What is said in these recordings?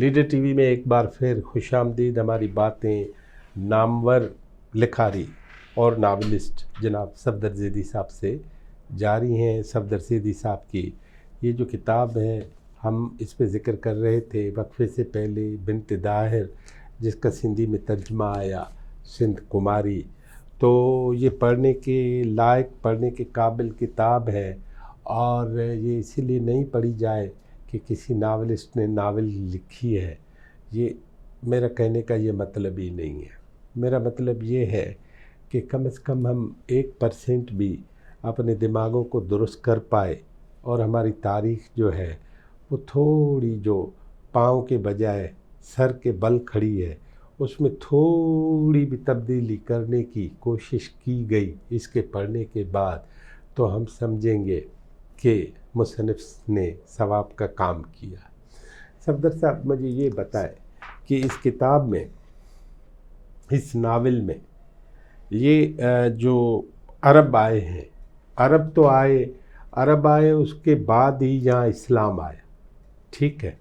Leader T V میں ایک بار پھر خوش آمدید. ہماری باتیں نامور لکھاری اور ناولسٹ جناب صفدر زیدی صاحب سے جاری ہیں. صفدر زیدی صاحب کی یہ جو کتاب ہے ہم اس پہ ذکر کر رہے تھے وقفے سے پہلے، بنت داہر، جس کا سندھی میں ترجمہ آیا سندھ کماری. تو یہ پڑھنے کے لائق، پڑھنے کے قابل کتاب ہے، اور یہ اسی لیے نہیں پڑھی جائے کہ کسی ناولسٹ نے ناول لکھی ہے. یہ میرا کہنے کا یہ مطلب ہی نہیں ہے. میرا مطلب یہ ہے کہ کم از کم ہم 1% بھی اپنے دماغوں کو درست کر پائے، اور ہماری تاریخ جو ہے وہ تھوڑی جو پاؤں کے بجائے سر کے بل کھڑی ہے، اس میں تھوڑی بھی تبدیلی کرنے کی کوشش کی گئی اس کے پڑھنے کے بعد، تو ہم سمجھیں گے کہ مصنف نے ثواب کا کام کیا. صفدر صاحب مجھے یہ بتائے کہ اس کتاب میں، اس ناول میں، یہ جو عرب آئے ہیں، عرب تو آئے، عرب آئے اس کے بعد ہی یہاں اسلام آیا، ٹھیک ہے.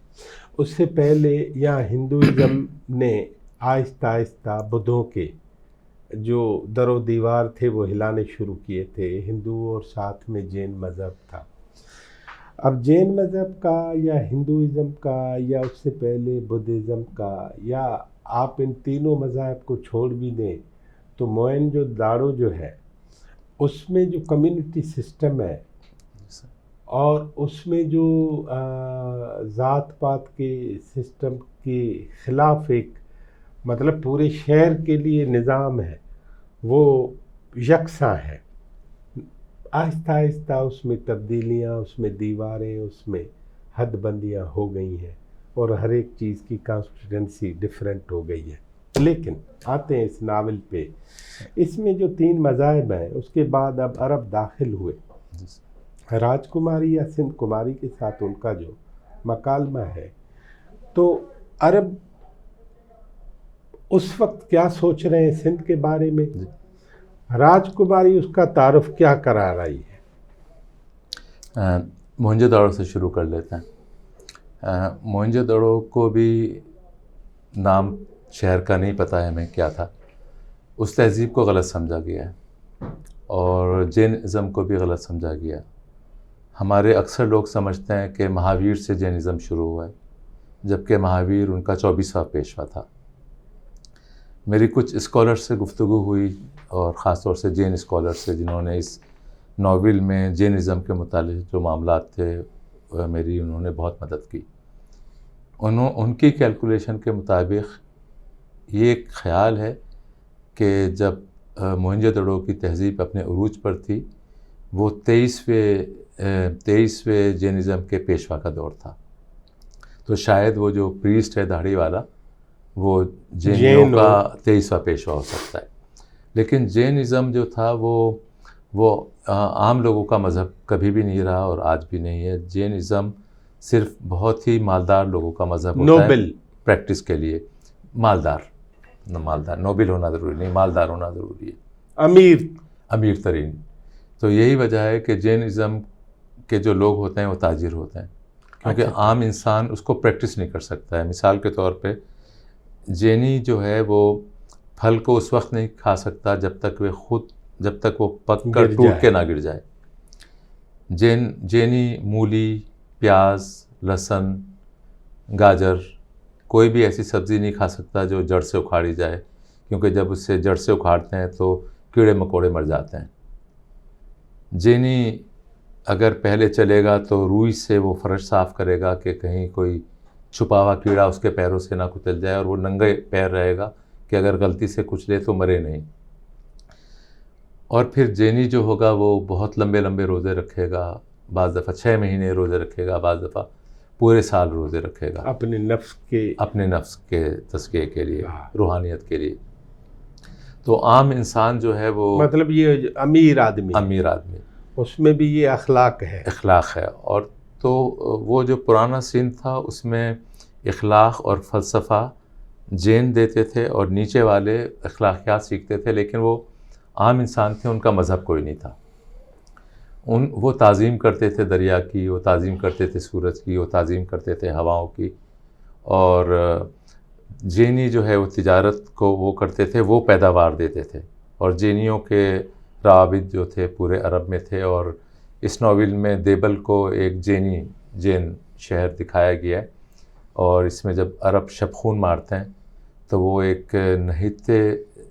اس سے پہلے یہاں ہندوازم نے آہستہ آہستہ بدھوں کے جو در و دیوار تھے وہ ہلانے شروع کیے تھے. ہندو اور ساتھ میں جین مذہب تھا. اب جین مذہب کا یا ہندوازم کا یا اس سے پہلے بدھزم کا، یا آپ ان تینوں مذاہب کو چھوڑ بھی دیں تو موئن داڑو جو ہے اس میں جو کمیونٹی سسٹم ہے، اور اس میں جو ذات پات کے سسٹم کے خلاف ایک مطلب پورے شہر کے لیے نظام ہے، وہ یکساں ہے. آہستہ آہستہ اس میں تبدیلیاں، اس میں دیواریں، اس میں حد بندیاں ہو گئی ہیں، اور ہر ایک چیز کی کانسٹیٹوئنسی ڈیفرنٹ ہو گئی ہے. لیکن آتے ہیں اس ناول پہ. اس میں جو 3 مذاہب ہیں، اس کے بعد اب عرب داخل ہوئے. راج کماری یا سندھ کماری کے ساتھ ان کا جو مکالمہ ہے، تو عرب اس وقت کیا سوچ رہے ہیں سندھ کے بارے میں، راج کماری اس کا تعارف کیا کرا رہی ہے. موہنجو داڑو سے شروع کر لیتے ہیں. موہنجو داڑو کو بھی نام شہر کا نہیں پتہ ہے ہمیں کیا تھا. اس تہذیب کو غلط سمجھا گیا ہے، اور جینزم کو بھی غلط سمجھا گیا. ہمارے اکثر لوگ سمجھتے ہیں کہ مہاویر سے جینزم شروع ہوا ہے، جبکہ مہاویر ان کا 24واں پیشوا تھا. میری کچھ اسکالر سے گفتگو ہوئی، اور خاص طور سے جین اسکالر سے، جنہوں نے اس ناول میں جینزم کے متعلق جو معاملات تھے انہوں نے بہت مدد کی. ان کی کیلکولیشن کے مطابق یہ ایک خیال ہے کہ جب موہنجو دڑو کی تہذیب اپنے عروج پر تھی، وہ 23ویں جینزم کے پیشوا کا دور تھا. تو شاید وہ جو پریسٹ ہے داڑھی والا، وہ جینوں کا 23واں پیشوا ہو سکتا ہے. لیکن جینزم جو تھا وہ عام لوگوں کا مذہب کبھی بھی نہیں رہا، اور آج بھی نہیں ہے. جینزم صرف بہت ہی مالدار لوگوں کا مذہب ہوتا ہے، نوبل پریکٹس کے لیے. مالدار نوبل ہونا ضروری نہیں، مالدار ہونا ضروری ہے، امیر ترین. تو یہی وجہ ہے کہ جینزم کے جو لوگ ہوتے ہیں وہ تاجر ہوتے ہیں، کیونکہ عام انسان اس کو پریکٹس نہیں کر سکتا ہے. مثال کے طور پہ جینی جو ہے وہ پھل کو اس وقت نہیں کھا سکتا جب تک وہ پک کر ٹوٹ کے نہ گر جائے. جینی مولی، پیاز، لہسن، گاجر، کوئی بھی ایسی سبزی نہیں کھا سکتا جو جڑ سے اکھاڑی جائے، کیونکہ جب اسے جڑ سے اکھاڑتے ہیں تو کیڑے مکوڑے مر جاتے ہیں. جینی اگر پہلے چلے گا تو روئی سے وہ فرش صاف کرے گا کہ کہیں کوئی چھپا ہوا کیڑا اس کے پیروں سے نہ کچل جائے، اور وہ ننگے پیر رہے گا کہ اگر غلطی سے کچھ لے تو مرے نہیں. اور پھر جینی جو ہوگا وہ بہت لمبے لمبے روزے رکھے گا، بعض دفعہ 6 مہینے روزے رکھے گا، بعض دفعہ پورے سال روزے رکھے گا، اپنے نفس کے تزکیے کے لیے، روحانیت کے لیے. تو عام انسان جو ہے وہ مطلب یہ امیر آدمی اس میں بھی یہ اخلاق ہے. اور تو وہ جو پرانا سندھ تھا اس میں اخلاق اور فلسفہ جین دیتے تھے، اور نیچے والے اخلاقیات سیکھتے تھے، لیکن وہ عام انسان تھے، ان کا مذہب کوئی نہیں تھا. وہ تعظیم کرتے تھے دریا کی، وہ تعظیم کرتے تھے سورج کی، وہ تعظیم کرتے تھے ہواؤں کی، اور جینی جو ہے وہ تجارت کو وہ کرتے تھے، وہ پیداوار دیتے تھے، اور جینیوں کے روابط جو تھے پورے عرب میں تھے. اور اس ناول میں دیبل کو ایک جین شہر دکھایا گیا ہے، اور اس میں جب عرب شب خون مارتے ہیں تو وہ ایک نہتے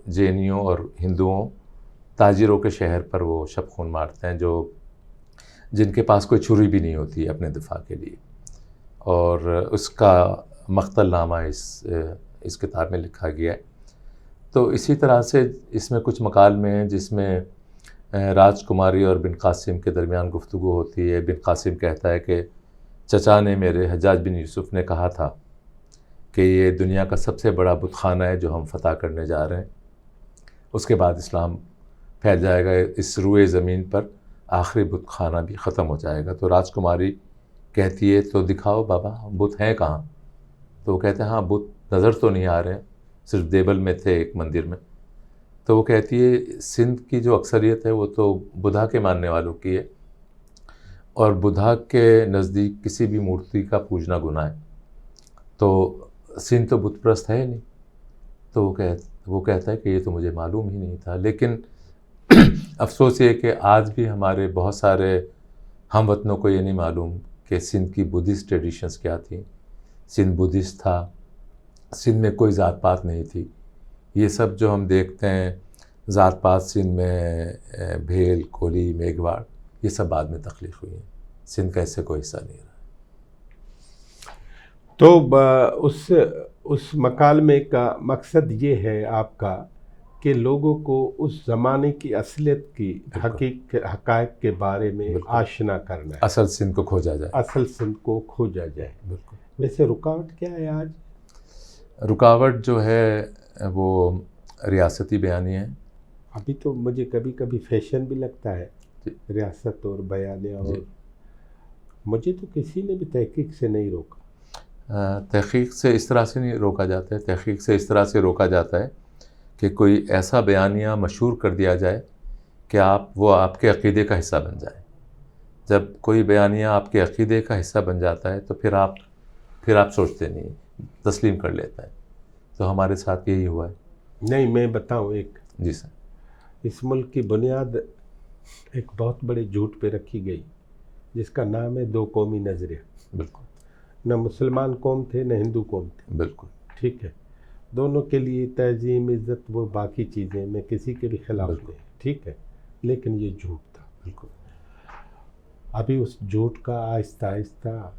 جینیوں اور ہندوؤں تاجروں کے شہر پر وہ شب خون مارتے ہیں، جن کے پاس کوئی چھری بھی نہیں ہوتی اپنے دفاع کے لیے. اور اس کا مقتل نامہ اس کتاب میں لکھا گیا ہے. تو اسی طرح سے اس میں کچھ مکالمے ہیں جس میں راج کماری اور بن قاسم کے درمیان گفتگو ہوتی ہے. بن قاسم کہتا ہے کہ چچا نے میرے، حجاج بن یوسف نے کہا تھا کہ یہ دنیا کا سب سے بڑا بت خانہ ہے جو ہم فتح کرنے جا رہے ہیں، اس کے بعد اسلام پھیل جائے گا، اس روئے زمین پر آخری بت خانہ بھی ختم ہو جائے گا. تو راج کماری کہتی ہے تو دکھاؤ بابا بت ہیں کہاں؟ تو وہ کہتے ہیں ہاں بت نظر تو نہیں آ رہے ہیں، صرف دیبل میں تھے ایک مندر میں. تو وہ کہتی ہے سندھ کی جو اکثریت ہے وہ تو بدھا کے ماننے والوں کی ہے، اور بدھا کے نزدیک کسی بھی مورتی کا پوجنا گناہ ہے، تو سندھ تو بت پرست ہے نہیں. تو وہ کہتا ہے کہ یہ تو مجھے معلوم ہی نہیں تھا. لیکن افسوس یہ کہ آج بھی ہمارے بہت سارے ہم وطنوں کو یہ نہیں معلوم کہ سندھ کی بدھسٹ ٹریڈیشنز کیا تھیں. سندھ بدھسٹ تھا، سندھ میں کوئی ذات پات نہیں تھی. یہ سب جو ہم دیکھتے ہیں ذات پات سندھ میں بھیل، کولی، میگھواڑ، یہ سب بعد میں تخلیق ہوئی ہیں. سندھ کا اس سے کوئی حصہ نہیں رہا. تو اس مکالمے کا مقصد یہ ہے آپ کا کہ لوگوں کو اس زمانے کی اصلیت کی حقائق کے بارے میں آشنا کرنا ہے، اصل سندھ کو کھوجا جائے، اصل سندھ کو کھوجا جائے. بالکل. ویسے رکاوٹ کیا ہے آج؟ رکاوٹ جو ہے وہ ریاستی بیانیہ ہے. ابھی تو مجھے کبھی کبھی فیشن بھی لگتا ہے ریاست اور بیانیہ، اور مجھے تو کسی نے بھی تحقیق سے نہیں روکا. تحقیق سے اس طرح سے نہیں روکا جاتا ہے. تحقیق سے اس طرح سے روکا جاتا ہے کہ کوئی ایسا بیانیہ مشہور کر دیا جائے کہ وہ آپ کے عقیدے کا حصہ بن جائے. جب کوئی بیانیہ آپ کے عقیدے کا حصہ بن جاتا ہے تو پھر آپ سوچتے نہیں، تسلیم کر لیتا ہے. تو ہمارے ساتھ یہی ہوا ہے. نہیں، میں بتاؤں ایک، جی سر. اس ملک کی بنیاد ایک بہت بڑے جھوٹ پہ رکھی گئی جس کا نام ہے دو قومی نظریہ. بالکل. نہ مسلمان قوم تھے نہ ہندو قوم تھے. بالکل. ٹھیک ہے، دونوں کے لیے تعظیم، عزت، وہ باقی چیزیں میں کسی کے بھی خلاف نہیں. ٹھیک ہے، لیکن یہ جھوٹ تھا. بالکل. ابھی اس جھوٹ کا آہستہ آہستہ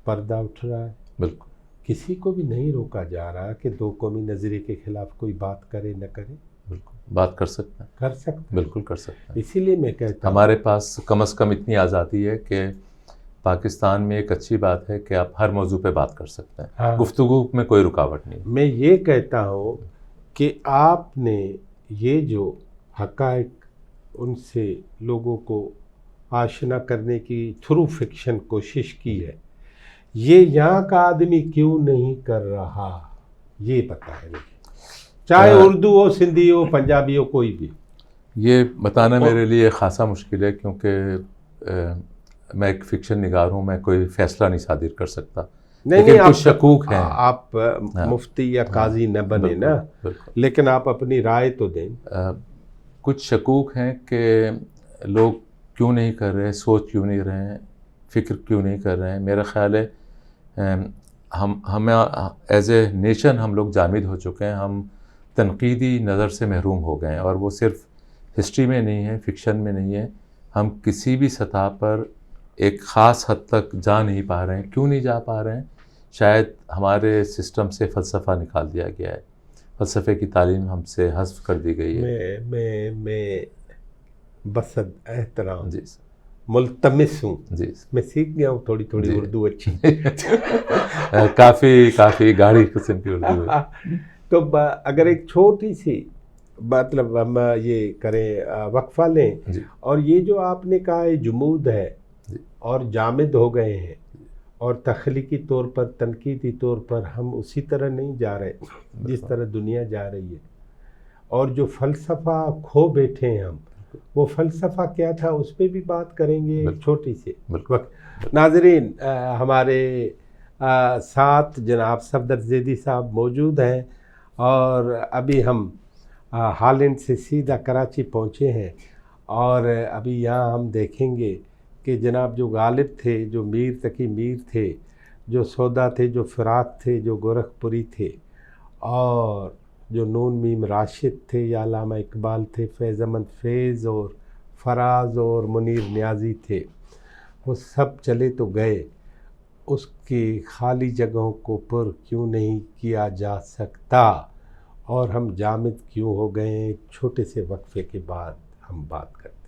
پردہ اٹھ رہا ہے. بالکل. کسی کو بھی نہیں روکا جا رہا کہ دو قومی نظریے کے خلاف کوئی بات کرے نہ کرے. بالکل بات کر سکتا ہے. کر سکتا ہے. بالکل کر سکتا ہے. اسی لیے میں کہتا ہوں ہمارے پاس کم از کم اتنی آزادی ہے کہ پاکستان میں ایک اچھی بات ہے کہ آپ ہر موضوع پہ بات کر سکتے ہیں. ہاں، گفتگو میں کوئی رکاوٹ نہیں. میں یہ کہتا ہوں کہ آپ نے یہ جو حقائق ان سے لوگوں کو آشنا کرنے کی تھرو فکشن کوشش کی ہے، یہ یہاں کا آدمی کیوں نہیں کر رہا، یہ پتہ ہے. چاہے اردو ہو، سندھی ہو، پنجابی ہو، کوئی بھی. یہ بتانا میرے لیے خاصا مشکل ہے کیونکہ میں ایک فکشن نگار ہوں، میں کوئی فیصلہ نہیں صادر کر سکتا. نہیں، کچھ شکوک ہیں. آپ مفتی یا قاضی نہ بنے نا، لیکن آپ اپنی رائے تو دیں. کچھ شکوک ہیں کہ لوگ کیوں نہیں کر رہے، سوچ کیوں نہیں رہے ہیں، فکر کیوں نہیں کر رہے ہیں. میرا خیال ہے ہم ایز اے نیشن ہم لوگ جامد ہو چکے ہیں. ہم تنقیدی نظر سے محروم ہو گئے ہیں، اور وہ صرف ہسٹری میں نہیں ہے، فکشن میں نہیں ہے. ہم کسی بھی سطح پر ایک خاص حد تک جا نہیں پا رہے ہیں. کیوں نہیں جا پا رہے ہیں؟ شاید ہمارے سسٹم سے فلسفہ نکال دیا گیا ہے، فلسفے کی تعلیم ہم سے حذف کر دی گئی ہے. میں بصد احترام جی ملتمس ہوں. جی میں سیکھ گیا ہوں تھوڑی تھوڑی اردو اچھی. کافی گاڑی قسم کی اردو ہے. تو اگر ایک چھوٹی سی مطلب ہم یہ کریں، وقفہ لیں، اور یہ جو آپ نے کہا ہے جمود ہے اور جامد ہو گئے ہیں، اور تخلیقی طور پر، تنقیدی طور پر ہم اسی طرح نہیں جا رہے جس طرح دنیا جا رہی ہے. اور جو فلسفہ کھو بیٹھے ہیں ہم، وہ فلسفہ کیا تھا اس پہ بھی بات کریں گے ایک چھوٹی سی وقت. ناظرین، ہمارے ساتھ جناب صفدر زیدی صاحب موجود ہیں، اور ابھی ہم ہالینڈ سے سیدھا کراچی پہنچے ہیں، اور ابھی یہاں ہم دیکھیں گے کہ جناب جو غالب تھے، جو میر تقی میر تھے، جو سودا تھے، جو فراق تھے، جو گورکھپوری تھے، اور جو نون میم راشد تھے، یا علامہ اقبال تھے، فیض احمد فیض اور فراز اور منیر نیازی تھے، وہ سب چلے تو گئے، اس کی خالی جگہوں کو پر کیوں نہیں کیا جا سکتا، اور ہم جامد کیوں ہو گئے ہیں؟ چھوٹے سے وقفے کے بعد ہم بات کرتے ہیں۔